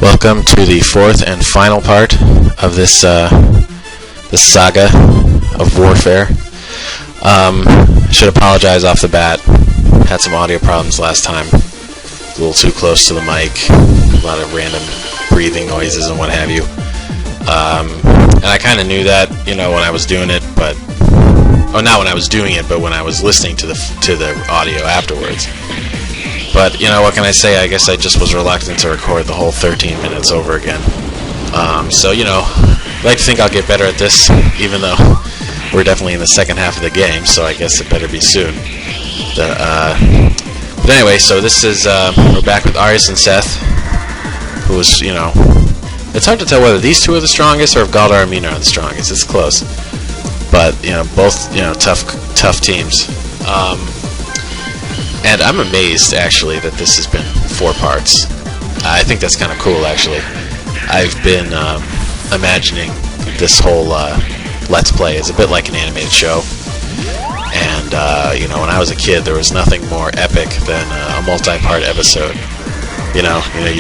Welcome to the fourth and final part of this this saga of warfare. Should apologize off the bat. Had some audio problems last time. A little too close to the mic. A lot of random breathing noises and what have you. And I kind of knew that, when I was doing it, but not when I was doing it, but when I was listening to the audio afterwards. But, what can I say? I guess I just was reluctant to record the whole 13 minutes over again. So, I'd like to think I'll get better at this, even though we're definitely in the second half of the game, so I guess it better be soon. But anyway, so this is, we're back with Arius and Seth, who was, it's hard to tell whether these two are the strongest or if Galdar and Mina are the strongest. It's close. But, both, tough teams. And I'm amazed, actually, that this has been 4 parts. I think that's kind of cool, actually. I've been imagining this whole Let's Play as a bit like an animated show. And, when I was a kid, there was nothing more epic than a multi-part episode. You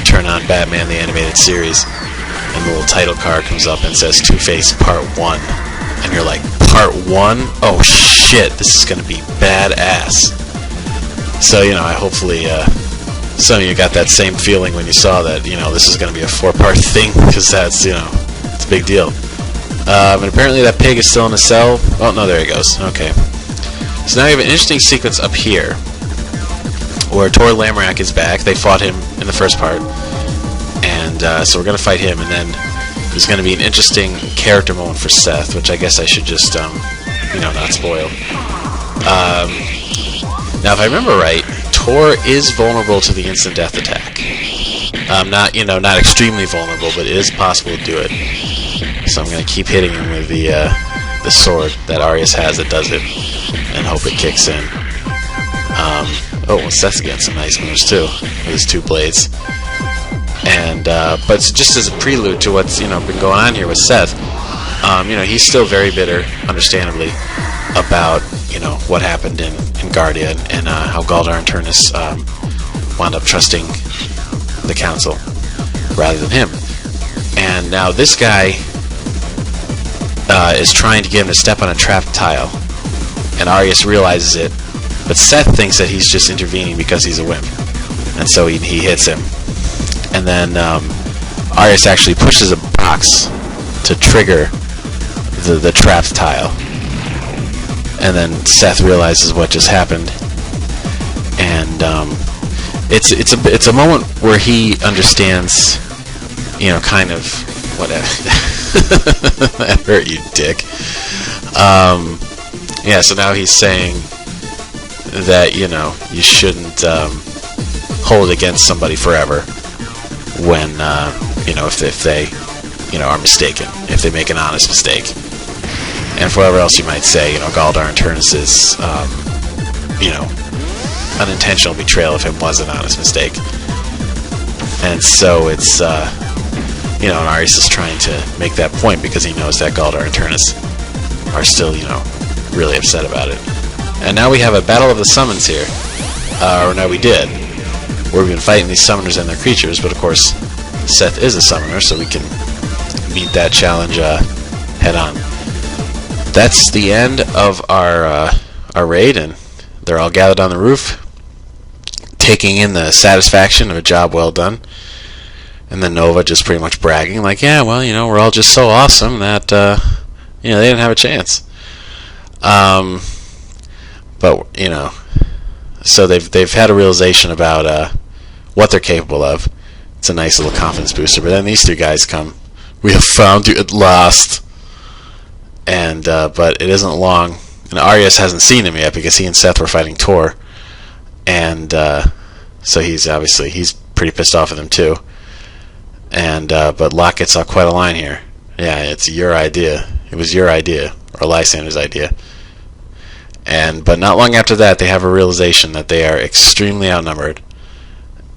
turn on Batman the Animated Series, and the little title card comes up and says Two-Face Part 1. And you're like, Part 1? Oh, shit, this is going to be badass. So, I hopefully some of you got that same feeling when you saw that, this is going to be a 4-part thing, because that's, it's a big deal. And apparently that pig is still in a cell. Oh, no, there he goes. Okay. So now you have an interesting sequence up here, where Tor Lamrak is back. They fought him in the first part. And so we're going to fight him, and then there's going to be an interesting character moment for Seth, which I guess I should just, not spoil. Now, if I remember right, Tor is vulnerable to the instant death attack. Not extremely vulnerable, but it is possible to do it. So I'm going to keep hitting him with the sword that Arius has that does it, and hope it kicks in. Seth's getting some nice moves too, with his 2 blades. And but just as a prelude to what's been going on here with Seth, he's still very bitter, understandably, about what happened in Guardia and how Galdar and Turnus wound up trusting the council rather than him. And now this guy is trying to get him to step on a trapped tile, and Arius realizes it, but Seth thinks that he's just intervening because he's a wimp, and so he hits him. And then Arius actually pushes a box to trigger the trapped tile. And then Seth realizes what just happened, and it's a moment where he understands, kind of what that hurt you, dick. So now he's saying that you shouldn't hold it against somebody forever when if they are mistaken, if they make an honest mistake. And for whatever else you might say, Galdar and Turnus' unintentional betrayal of him was an honest mistake. And so it's, and Arius is trying to make that point because he knows that Galdar and Turnus are still, really upset about it. And now we have a battle of the summons here. Or no, we did. Where we've been fighting these summoners and their creatures, but of course, Seth is a summoner, so we can meet that challenge head on. That's the end of our raid, and they're all gathered on the roof, taking in the satisfaction of a job well done. And then Nova just pretty much bragging, like, yeah, well, we're all just so awesome that, they didn't have a chance. But, so they've had a realization about what they're capable of. It's a nice little confidence booster. But then these 2 guys come. We have found you at last. And but it isn't long, and Arius hasn't seen him yet because he and Seth were fighting Tor, and so he's pretty pissed off at them too. And but Locke gets out quite a line here. Yeah, it's your idea. It was your idea, or Lysander's idea. But not long after that, they have a realization that they are extremely outnumbered,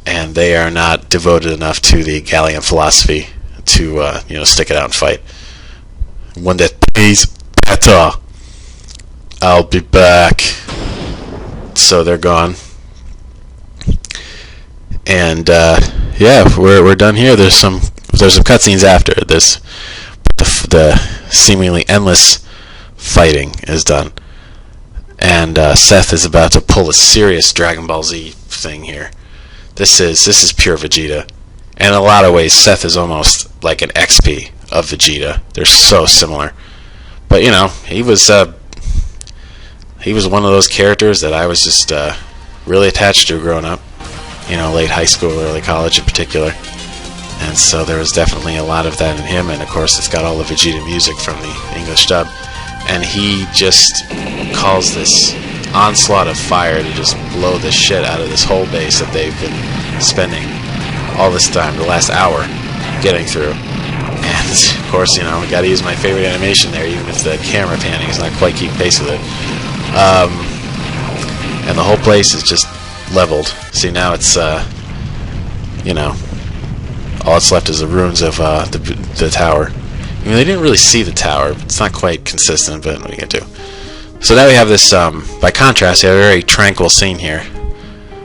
and they are not devoted enough to the Gallian philosophy to stick it out and fight. One that pays better. I'll be back. So they're gone. And yeah, we're done here. There's some cutscenes after this. The seemingly endless fighting is done, and Seth is about to pull a serious Dragon Ball Z thing here. This is pure Vegeta, and in a lot of ways, Seth is almost like an XP of Vegeta. They're so similar, but he was one of those characters that I was just really attached to growing up. Late high school, early college in particular. And so there was definitely a lot of that in him, and of course it's got all the Vegeta music from the English dub. And he just calls this onslaught of fire to just blow the shit out of this whole base that they've been spending all this time, the last hour, getting through. And of course, we gotta use my favorite animation there, even if the camera panning is not quite keeping pace with it. And the whole place is just leveled. See, now it's all that's left is the ruins of the tower. They didn't really see the tower. It's not quite consistent, but what are you gonna do? So now we have this. By contrast, we have a very tranquil scene here,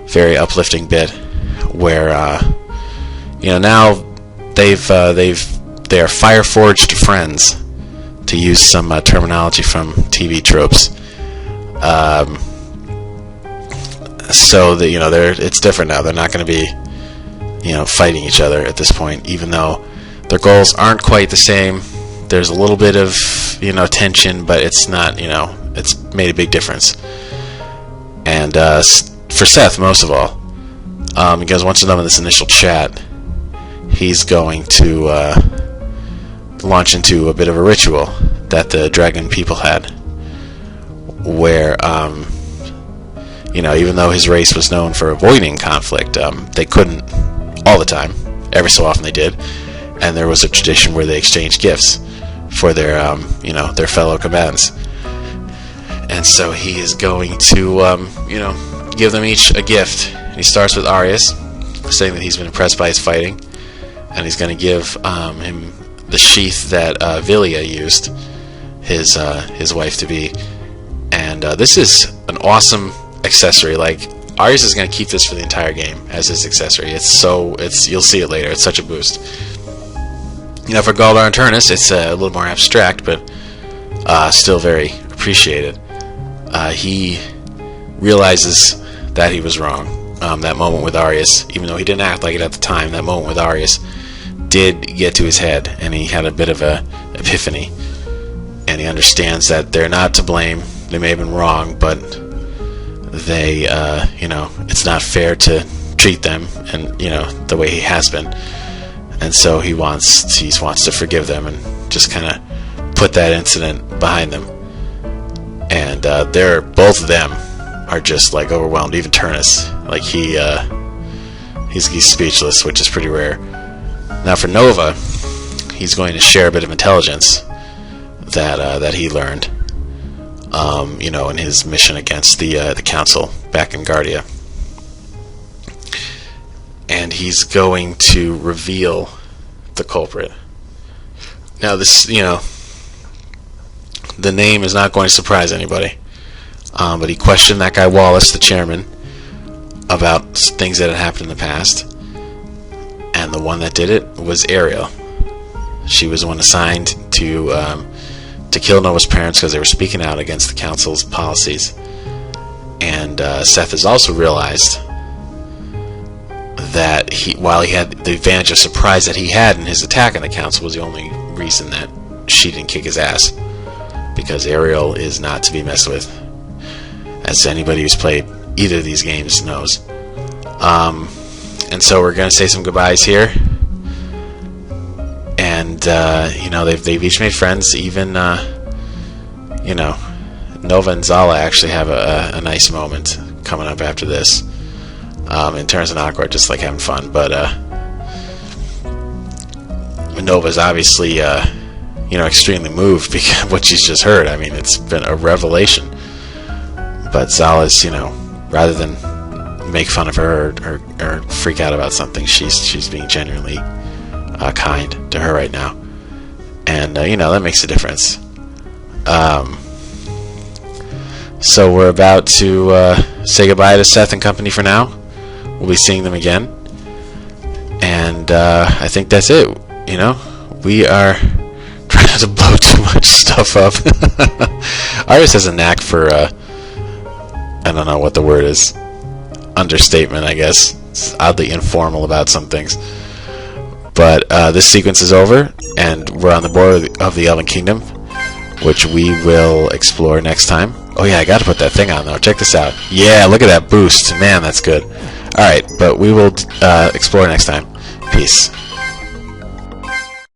very uplifting bit, where now they are fire forged friends, to use some terminology from TV tropes. So that it's different now. They're not going to be fighting each other at this point, even though their goals aren't quite the same. There's a little bit of tension, but it's not it's made a big difference. And for Seth, most of all, because once we're done with this initial chat, he's going to launch into a bit of a ritual that the dragon people had, where even though his race was known for avoiding conflict, they couldn't all the time. Every so often they did, and there was a tradition where they exchanged gifts for their their fellow combatants. And so he is going to give them each a gift. He starts with Arius, saying that he's been impressed by his fighting, and he's going to give him the sheath that Villia used his wife to be. And this is an awesome accessory. Like, Arius is going to keep this for the entire game as his accessory. You'll see it later. It's such a boost. For Galdar and Turnus, it's a little more abstract, but still very appreciated. He realizes that he was wrong. That moment with Arius, even though he didn't act like it at the time, that moment with Arius did get to his head, and he had a bit of a epiphany. And he understands that they're not to blame. They may have been wrong, but they, it's not fair to treat them, and the way he has been. And so he wants to forgive them and just kind of put that incident behind them. And both of them are just like overwhelmed. Even Turnus, like he's speechless, which is pretty rare. Now for Nova, he's going to share a bit of intelligence that he learned, in his mission against the council back in Guardia. And he's going to reveal the culprit. Now this, the name is not going to surprise anybody. But he questioned that guy Wallace, the chairman, about things that had happened in the past. And the one that did it was Ariel. She was the one assigned to kill Nova's parents because they were speaking out against the council's policies. And Seth has also realized that while he had the advantage of surprise that he had in his attack on the council, was the only reason that she didn't kick his ass. Because Ariel is not to be messed with, as anybody who's played either of these games knows. And so we're going to say some goodbyes here. And, they've each made friends. Even, Nova and Zala actually have a nice moment coming up after this. In terms of Aqua, just like having fun. But Nova's obviously, extremely moved because of what she's just heard. I mean, it's been a revelation. But Zala's, rather than make fun of her or freak out about something, she's being genuinely kind to her right now. And, that makes a difference. So we're about to say goodbye to Seth and company for now. We'll be seeing them again. And I think that's it. You know, we are trying not to blow too much stuff up. Iris has a knack for, I don't know what the word is, understatement, I guess. It's oddly informal about some things. But this sequence is over, and we're on the border of the Elven Kingdom, which we will explore next time. Oh yeah, I gotta put that thing on though. Check this out. Yeah, look at that boost. Man, that's good. Alright, but we will explore next time. Peace.